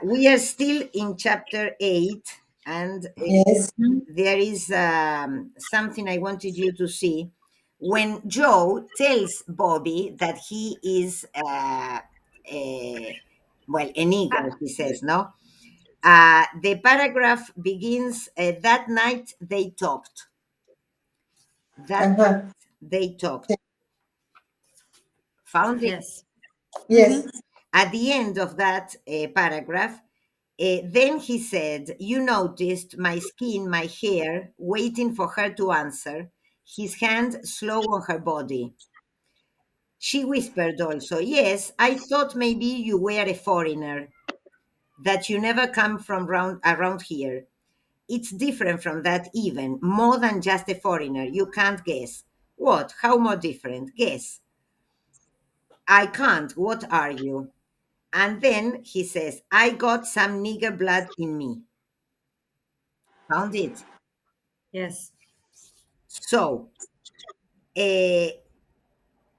We are still in chapter 8, and Yes. there is something I wanted you to see. When Joe tells Bobby that he is, well, an eagle, he says, no? The paragraph begins, that night they talked. That Uh-huh. they talked. Found it? Yes. Yes. At the end of that paragraph, then he said, "You noticed my skin, my hair, waiting for her to answer, his hand slow on her body." She whispered also, "Yes, I thought maybe you were a foreigner, that you never come from around here. It's different from that, even more than just a foreigner. You can't guess." "What? How more different? Guess." "I can't. What are you?" And then he says, "I got some nigger blood in me." Found it? Yes. So, uh,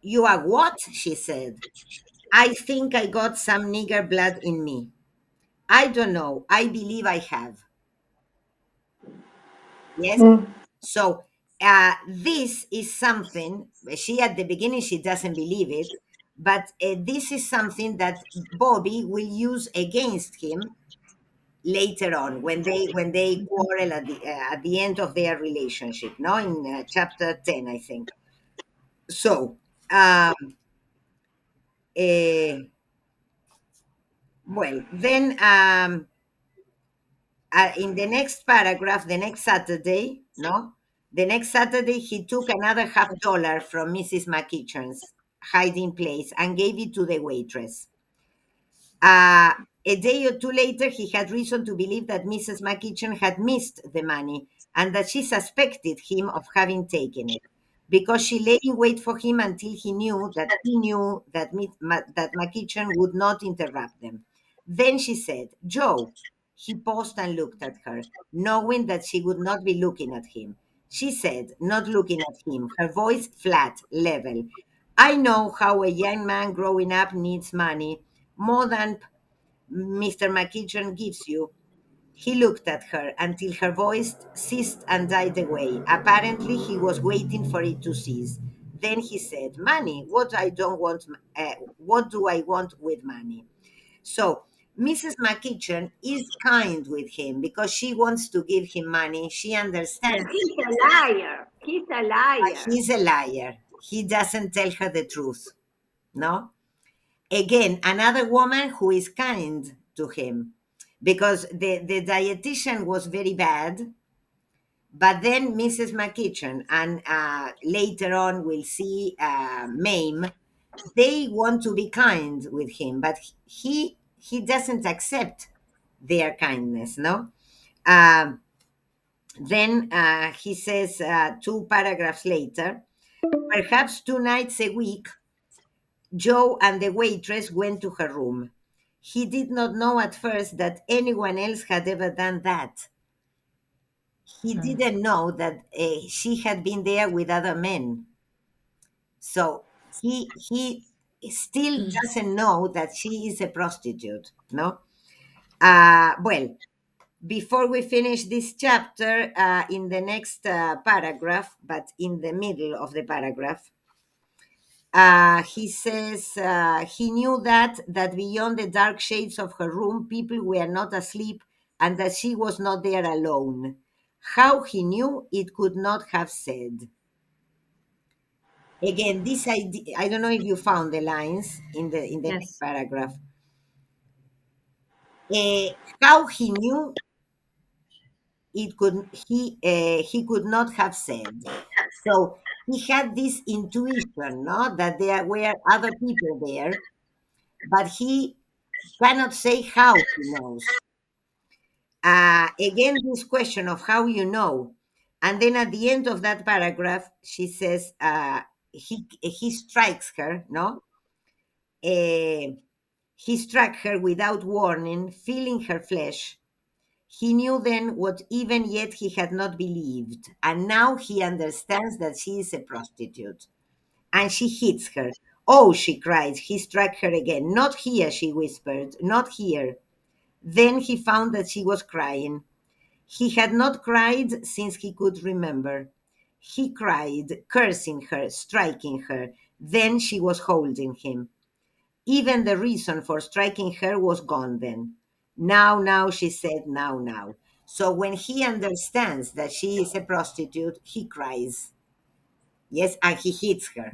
you are what? She said. "I think I got some nigger blood in me." "I don't know. I believe I have." Yes. Mm. So, this is something, she at the beginning, she doesn't believe it, but this is something that Bobby will use against him later on when they quarrel at the end of their relationship, no, in chapter 10, I think. So, uh, well, then in the next paragraph, the next Saturday, no, the next Saturday he took another $50 from Mrs. McEachen's hiding place and gave it to the waitress. Uh, a day or two later, he had reason to believe that Mrs. McEachen had missed the money and that she suspected him of having taken it, because she lay in wait for him until he knew that that McEachen would not interrupt them. Then she said, "Joe." He paused and looked at her, knowing that she would not be looking at him. She said, not looking at him, her voice flat, level, "I know how a young man growing up needs money more than Mr. McEachin gives you." He looked at her until her voice ceased and died away. Apparently, he was waiting for it to cease. Then he said, "Money? What I don't want? What do I want with money?" So Mrs. McEachin is kind with him because she wants to give him money. She Yes. understands He's a liar. He's a liar. he's a liar. He doesn't tell her the truth. No? Again, another woman who is kind to him, because the dietitian was very bad, but then Mrs. McEachin and later on we'll see Mame, they want to be kind with him, but he doesn't accept their kindness, no. um, then he says, two paragraphs later, "Perhaps 2 nights a week Joe and the waitress went to her room. He did not know at first that anyone else had ever done that. He didn't know that she had been there with other men. So he still doesn't know that she is a prostitute. No. Well, before we finish this chapter, in the next paragraph, but in the middle of the paragraph, he says he knew that beyond the dark shades of her room, people were not asleep, and that she was not there alone. How he knew, it could not have said. Again, this idea, I don't know if you found the lines in the next Yes. paragraph. Uh, how he knew, he could not have said. So he had this intuition, no, that there were other people there, but he cannot say how he knows. Again, this question of how you know. And then at the end of that paragraph, she says, he strikes her, no? He struck her without warning, feeling her flesh. He knew then what even yet he had not believed, and now he understands that she is a prostitute. And she hits her. "Oh," she cried. He struck her again. "Not here," she whispered. "Not here." Then he found that she was crying. He had not cried since he could remember. He cried, cursing her, striking her. Then she was holding him. Even the reason for striking her was gone then. Now, she said, now. So when he understands that she is a prostitute, he cries. Yes, and he hits her.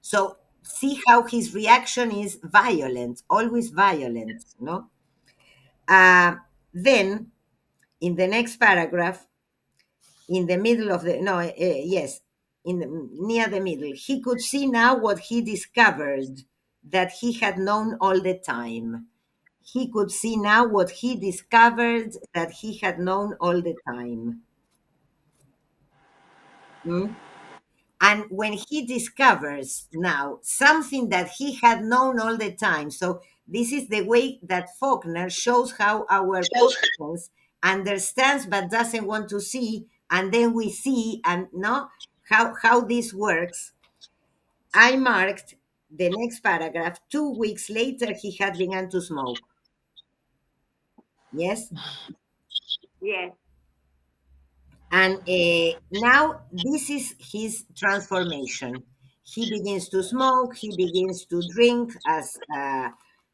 So see how his reaction is violent, always violent, no? Then in the next paragraph, in the middle of the no, yes, in near the middle, he could see now what he discovered that he had known all the time. He could see now what he discovered that he had known all the time. Hmm? And when he discovers now something that he had known all the time, so this is the way that Faulkner shows how our conscience understands but doesn't want to see, and then we see and no how this works. I marked the next paragraph. 2 weeks later, he had begun to smoke. Yes. Yes. And now this is his transformation. He begins to smoke, he begins to drink, as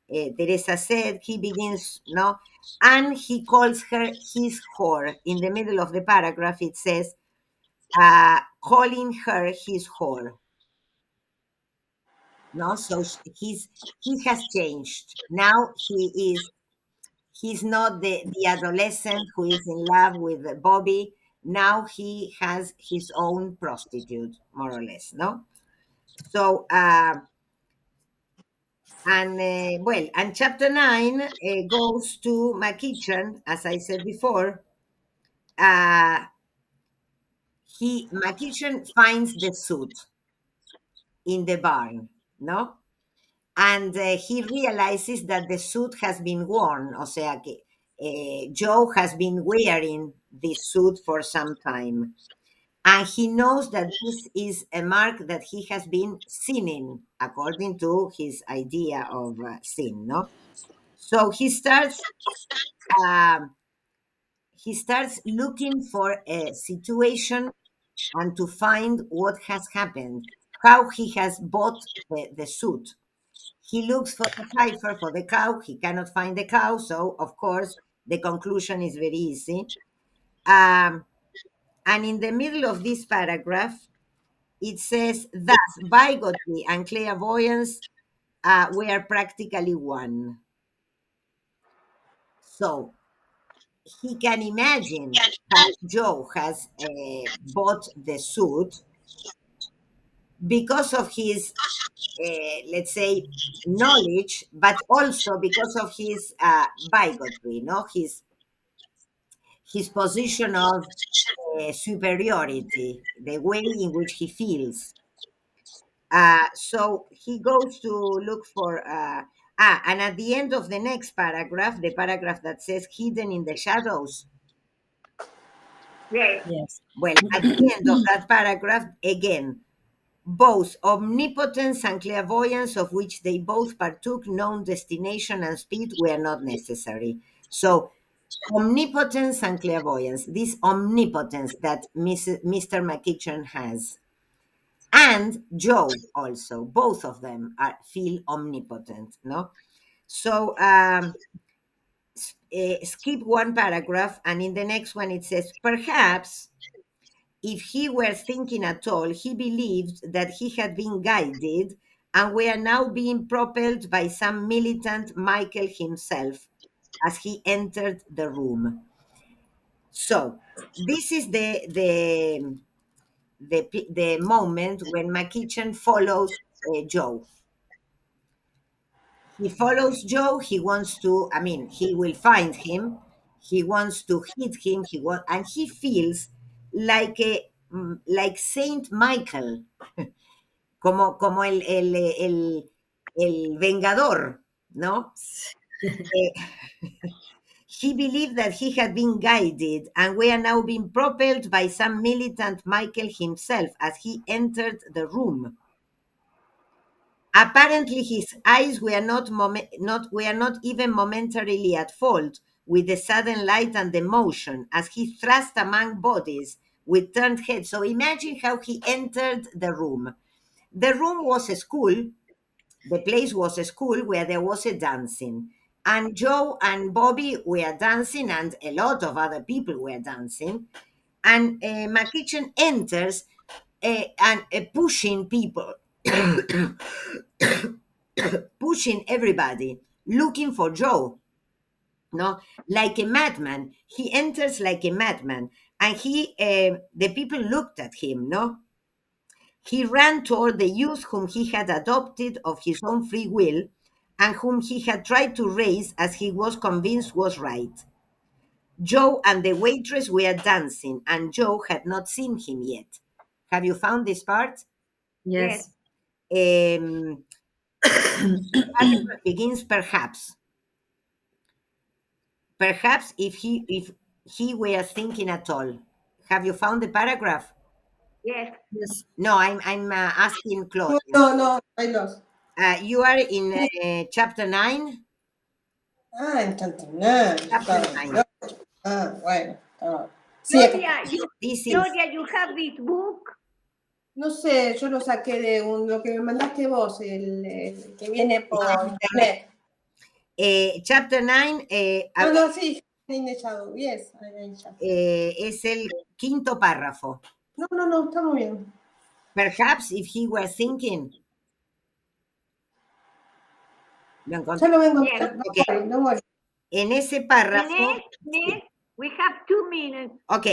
Teresa said, he begins, no, and he calls her his whore. In the middle of the paragraph, it says, calling her his whore. No, so he has changed. Now he's not the adolescent who is in love with Bobby. Now he has his own prostitute, more or less, no? So, and chapter 9 goes to McEachin, as I said before. Uh, McEachin finds the suit in the barn, no? And he realizes that the suit has been worn, o sea que Joe has been wearing this suit for some time. And he knows that this is a mark that he has been sinning, according to his idea of sin, no? So um, he starts looking for a situation and to find what has happened, how he has bought the suit. He looks for the heifer, for the cow. He cannot find the cow. So, of course, the conclusion is very easy. Um, and in the middle of this paragraph, it says, thus, bigotry and clairvoyance were practically one. So he can imagine how Joe has bought the suit because of his, let's say, knowledge, but also because of his bigotry, no? His position of superiority, the way in which he feels. So he goes to look for, and at the end of the next paragraph, the paragraph that says hidden in the shadows, Yes. Yes. well, at the end of that paragraph, again, both omnipotence and clairvoyance, of which they both partook, known destination and speed were not necessary. So omnipotence and clairvoyance, this omnipotence that Mr. McEachin has, and Joe also, both of them feel omnipotent, no? So skip one paragraph, and in the next one it says, perhaps if he were thinking at all, he believed that he had been guided and were now being propelled by some militant Michael himself as he entered the room. So this is the moment when McEachin follows Joe. He follows Joe. He wants to. I mean, he will find him. He wants to hit him. And he feels like Saint Michael, como el Vengador, ¿no? He believed that he had been guided and were now being propelled by some militant Michael himself as he entered the room. Apparently, his eyes were not even momentarily at fault with the sudden light and the motion as he thrust among bodies with turned heads. So imagine how he entered the room. The room was a school. The place was a school where there was a dancing. And Joe and Bobby were dancing, and a lot of other people were dancing. And McKitchen enters and pushing people, pushing everybody, looking for Joe, no, like a madman. He enters like a madman, and the people looked at him, no. He ran toward the youth whom he had adopted of his own free will, and whom he had tried to raise as he was convinced was right. Joe and the waitress were dancing, and Joe had not seen him yet. Have you found this part? Yes. Yes. Um, begins perhaps. Perhaps if he were thinking at all. Have you found the paragraph? Yes. Yes. No, I'm asking No, Claudia. no, no, I lost. You are in chapter 9. Ah, en Chantinan. Chapter 9. Ah, bueno. Ah. Sí, Claudia, This is Claudia, you have this book? no sé, yo lo saqué de lo que me mandaste vos, el que viene por internet. chapter 9. No, no, sí, in the shadow, yes, in shadow. Es el quinto párrafo. No, no, no, está muy bien. Perhaps if he were thinking. ¿Lo encontré? Ya lo vengo a Yes. buscar, Ok. don't worry. En ese párrafo. Inés, we have 2 minutes. Ok,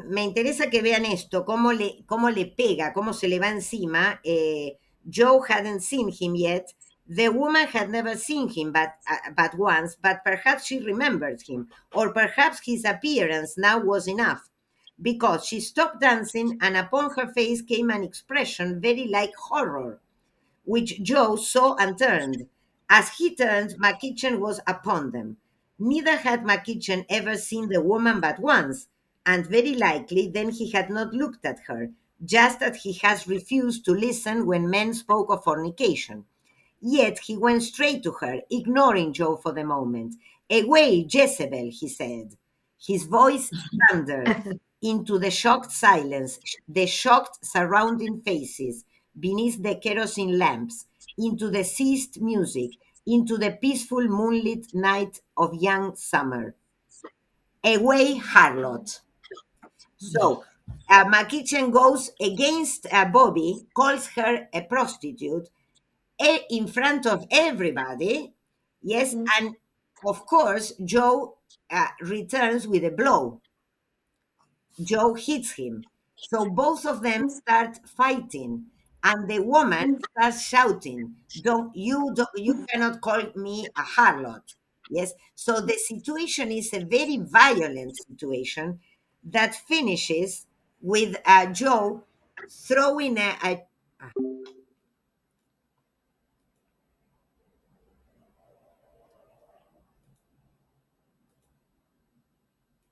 me interesa que vean esto, cómo le pega, cómo se le va encima. Joe hadn't seen him yet. The woman had never seen him but once, but perhaps she remembered him, or perhaps his appearance now was enough, because she stopped dancing and upon her face came an expression very like horror, which Joe saw and turned. As he turned, McKitchen was upon them. Neither had McKitchen ever seen the woman but once, and very likely then he had not looked at her, just as he has refused to listen when men spoke of fornication. Yet he went straight to her, ignoring Joe for the moment. "Away, Jezebel," he said. His voice thundered into the shocked silence, the shocked surrounding faces beneath the kerosene lamps, into the ceased music, into the peaceful moonlit night of young summer. "Away, harlot." So McKitchen goes against Bobby, calls her a prostitute, in front of everybody. Yes, and of course, Joe returns with a blow. Joe hits him. So both of them start fighting, and the woman starts shouting, You cannot call me a harlot." Yes. So the situation is a very violent situation that finishes with Joe throwing a